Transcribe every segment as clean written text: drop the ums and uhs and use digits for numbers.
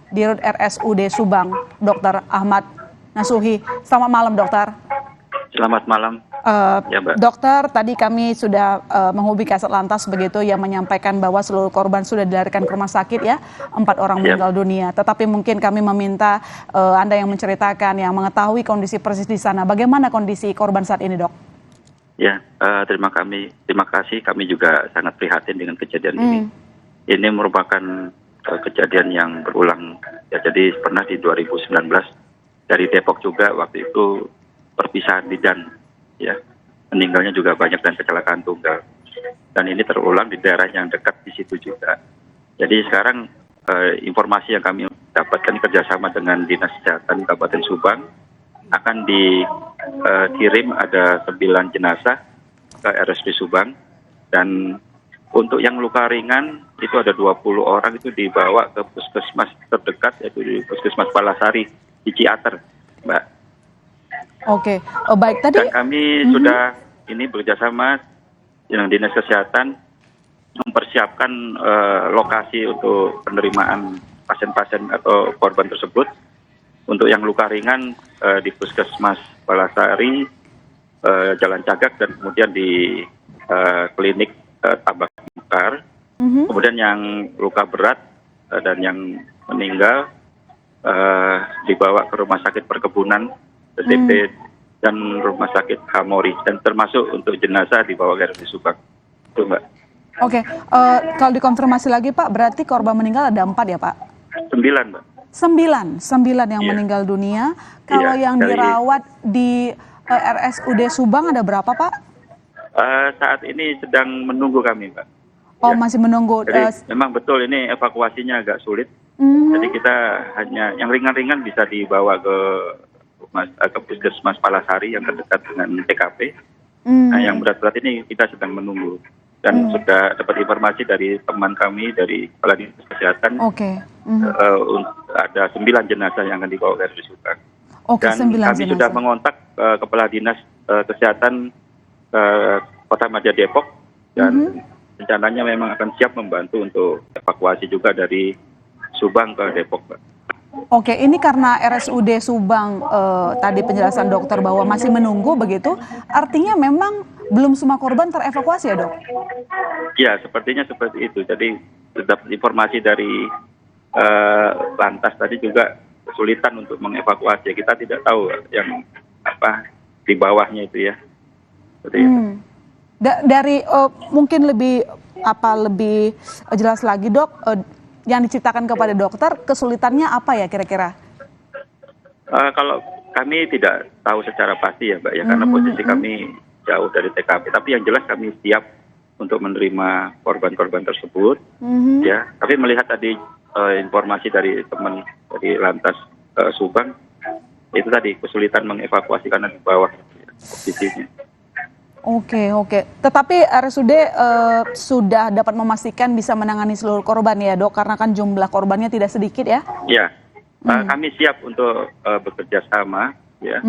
Dirut RSUD Subang, Dr. Ahmad Nasuhi. Selamat malam, dokter. Selamat malam. Ya, Mbak. Dokter, tadi kami sudah menghubungi Kasat Lantas begitu yang menyampaikan bahwa seluruh korban sudah dilarikan ke rumah sakit ya, 4 orang meninggal dunia. Tetapi mungkin kami meminta Anda yang menceritakan, yang mengetahui kondisi persis di sana. Bagaimana kondisi korban saat ini, dok? Ya, terima kasih. Kami juga sangat prihatin dengan kejadian ini. Ini merupakan kejadian yang berulang. Ya, jadi pernah di 2019 dari Depok juga waktu itu perpisahan bidan. Ya, meninggalnya juga banyak dan kecelakaan tunggal. Dan ini terulang di daerah yang dekat di situ juga. Jadi sekarang informasi yang kami dapatkan kerjasama dengan Dinas Kesehatan Kabupaten Subang akan dikirim ada 9 jenazah ke RSUD Subang, dan untuk yang luka ringan itu ada 20 orang itu dibawa ke puskesmas terdekat, yaitu di Puskesmas Palasari di Ciater, Mbak. Oke, baik tadi. Dan kami sudah ini bekerjasama dengan Dinas Kesehatan mempersiapkan lokasi untuk penerimaan pasien-pasien atau korban tersebut. Untuk yang luka ringan di Puskesmas Palasari, Jalan Cagak, dan kemudian di klinik Tabak Mekar. Kemudian yang luka berat dan yang meninggal dibawa ke Rumah Sakit Perkebunan SDP dan Rumah Sakit Hamori, dan termasuk untuk jenazah dibawa ke RSUD Subang. Itu, Mbak. Oke, kalau dikonfirmasi lagi Pak, berarti korban meninggal ada 4 ya Pak? 9, Mbak. 9 yang meninggal dunia. Kalau yang dirawat di RSUD Subang ada berapa Pak? Saat ini sedang menunggu kami, Mbak. Oh, masih menunggu. Jadi memang betul ini evakuasinya agak sulit. Jadi kita hanya yang ringan-ringan bisa dibawa ke Puskesmas Palasari yang terdekat dengan TKP. Nah, yang berat-berat ini kita sedang menunggu. Dan sudah dapat informasi dari teman kami dari Kepala Dinas Kesehatan. Ada 9 jenazah yang akan dibawa ke RSUD Subang. Dan kami sudah mengontak Kepala Dinas Kesehatan Kota Madya Depok, dan rencananya memang akan siap membantu untuk evakuasi juga dari Subang ke Depok, Pak. Oke, ini karena RSUD Subang tadi penjelasan dokter bahwa masih menunggu begitu, artinya memang belum semua korban terevakuasi ya, Dok? Ya, sepertinya seperti itu. Jadi dapat informasi dari Lantas tadi juga kesulitan untuk mengevakuasi. Kita tidak tahu yang di bawahnya itu ya. Seperti itu. Dari mungkin lebih jelas lagi, Dok, yang diceritakan kepada dokter, kesulitannya apa ya kira-kira? Kalau kami tidak tahu secara pasti ya, Mbak, ya, karena posisi kami jauh dari TKP. Tapi yang jelas kami siap untuk menerima korban-korban tersebut. Ya, tapi melihat tadi informasi dari teman dari Lantas Subang, itu tadi kesulitan mengevakuasi karena di bawah posisinya. Oke. Tetapi RSUD sudah dapat memastikan bisa menangani seluruh korban ya, Dok, karena kan jumlah korbannya tidak sedikit ya? Ya, kami siap untuk bekerja sama ya,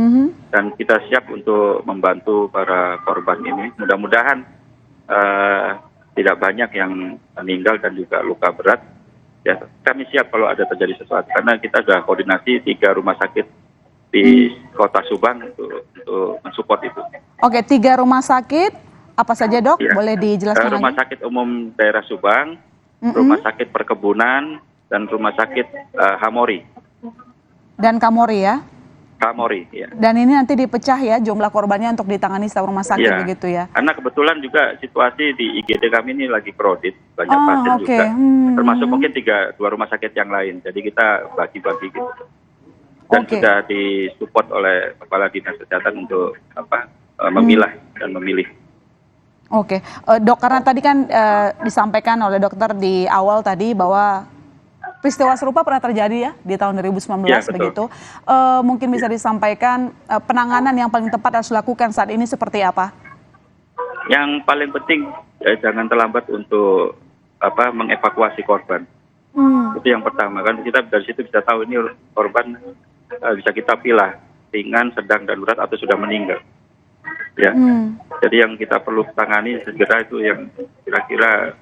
dan kita siap untuk membantu para korban ini. Mudah-mudahan tidak banyak yang meninggal dan juga luka berat. Ya, kami siap kalau ada terjadi sesuatu, karena kita sudah koordinasi 3 rumah sakit di Kota Subang untuk mensupport itu. Oke, 3 rumah sakit apa saja, Dok? Ya. Boleh dijelaskan Rumah lagi? Sakit Umum Daerah Subang, Rumah Sakit Perkebunan, dan Rumah Sakit Hamori. Dan Kamori ya? Kamori, ya. Dan ini nanti dipecah ya jumlah korbannya untuk ditangani setiap rumah sakit begitu ya? Karena kebetulan juga situasi di IGD kami ini lagi crowded, banyak pasien juga. Termasuk mungkin 2 rumah sakit yang lain, jadi kita bagi-bagi gitu. Dan sudah disupport oleh Kepala Dinas Kesehatan untuk memilah dan memilih. Oke, Dok, karena tadi kan disampaikan oleh dokter di awal tadi bahwa peristiwa serupa pernah terjadi ya di tahun 2019 begitu. Mungkin bisa disampaikan penanganan yang paling tepat harus dilakukan saat ini seperti apa? Yang paling penting jangan terlambat untuk mengevakuasi korban. Itu yang pertama, kan kita dari situ bisa tahu ini korban bisa kita pilih ringan, sedang, dan berat atau sudah meninggal. Ya, jadi yang kita perlu tangani segera itu yang kira-kira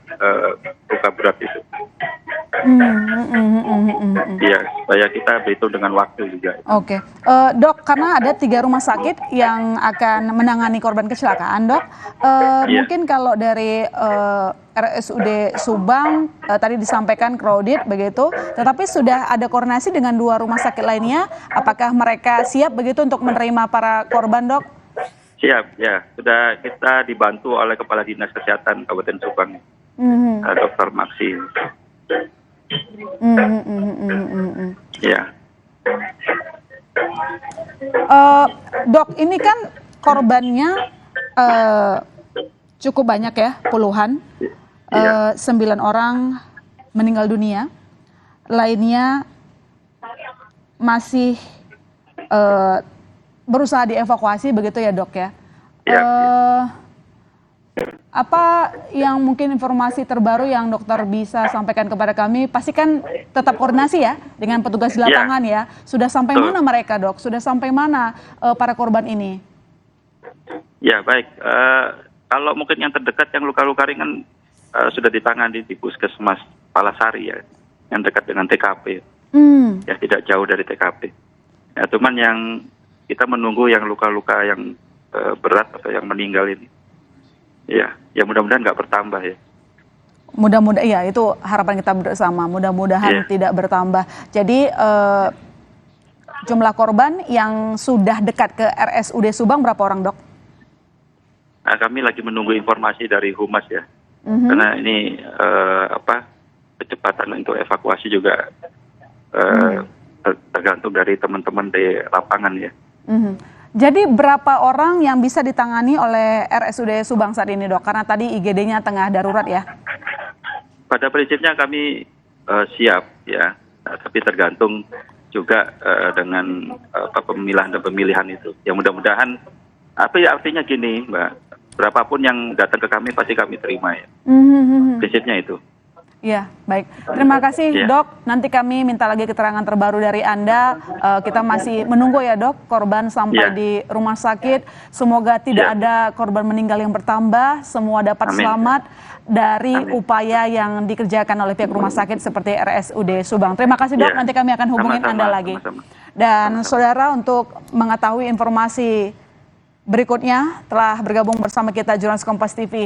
luka berat itu. Iya, supaya kita berhitung dengan waktu juga. Oke. Dok, karena ada 3 rumah sakit yang akan menangani korban kecelakaan, Dok. Iya. Mungkin kalau dari RSUD Subang tadi disampaikan crowded begitu, tetapi sudah ada koordinasi dengan 2 rumah sakit lainnya. Apakah mereka siap begitu untuk menerima para korban, Dok? Siap, ya. Sudah kita dibantu oleh Kepala Dinas Kesehatan Kabupaten Subang, Dr. Maksi. Ya. Dok, ini kan korbannya cukup banyak ya, puluhan. 9 orang meninggal dunia, lainnya masih berusaha dievakuasi begitu ya, Dok ya. Ya. Apa yang mungkin informasi terbaru yang dokter bisa sampaikan kepada kami? Pastikan tetap koordinasi ya dengan petugas di lapangan ya. Sudah sampai mana mereka, Dok? Sudah sampai mana para korban ini? Ya, baik. Kalau mungkin yang terdekat yang luka-luka ringan sudah ditangani di Puskesmas Palasari ya, yang dekat dengan TKP. Ya, tidak jauh dari TKP. Ya, cuman yang kita menunggu yang luka-luka yang berat atau yang meninggal ini. Ya mudah-mudahan nggak bertambah ya. Mudah-mudahan ya, itu harapan kita bersama. Mudah-mudahan tidak bertambah. Jadi jumlah korban yang sudah dekat ke RSUD Subang berapa orang, Dok? Nah, kami lagi menunggu informasi dari Humas ya. Karena ini kecepatan untuk evakuasi juga tergantung dari teman-teman di lapangan ya. Jadi berapa orang yang bisa ditangani oleh RSUD Subang saat ini, Dok? Karena tadi IGD-nya tengah darurat ya. Pada prinsipnya kami siap ya, tapi tergantung juga dengan pemilihan dan pemilihan itu. Ya mudah-mudahan, artinya gini Mbak, berapapun yang datang ke kami pasti kami terima ya. Prinsipnya itu. Ya, baik. Terima kasih, Dok. Nanti kami minta lagi keterangan terbaru dari Anda. Kita masih menunggu ya, Dok, korban sampai di rumah sakit. Semoga tidak ada korban meninggal yang bertambah. Semua dapat selamat dari upaya yang dikerjakan oleh pihak rumah sakit seperti RSUD Subang. Terima kasih, Dok. Nanti kami akan hubungin Anda lagi. Dan saudara, untuk mengetahui informasi berikutnya telah bergabung bersama kita jurnalis Kompas TV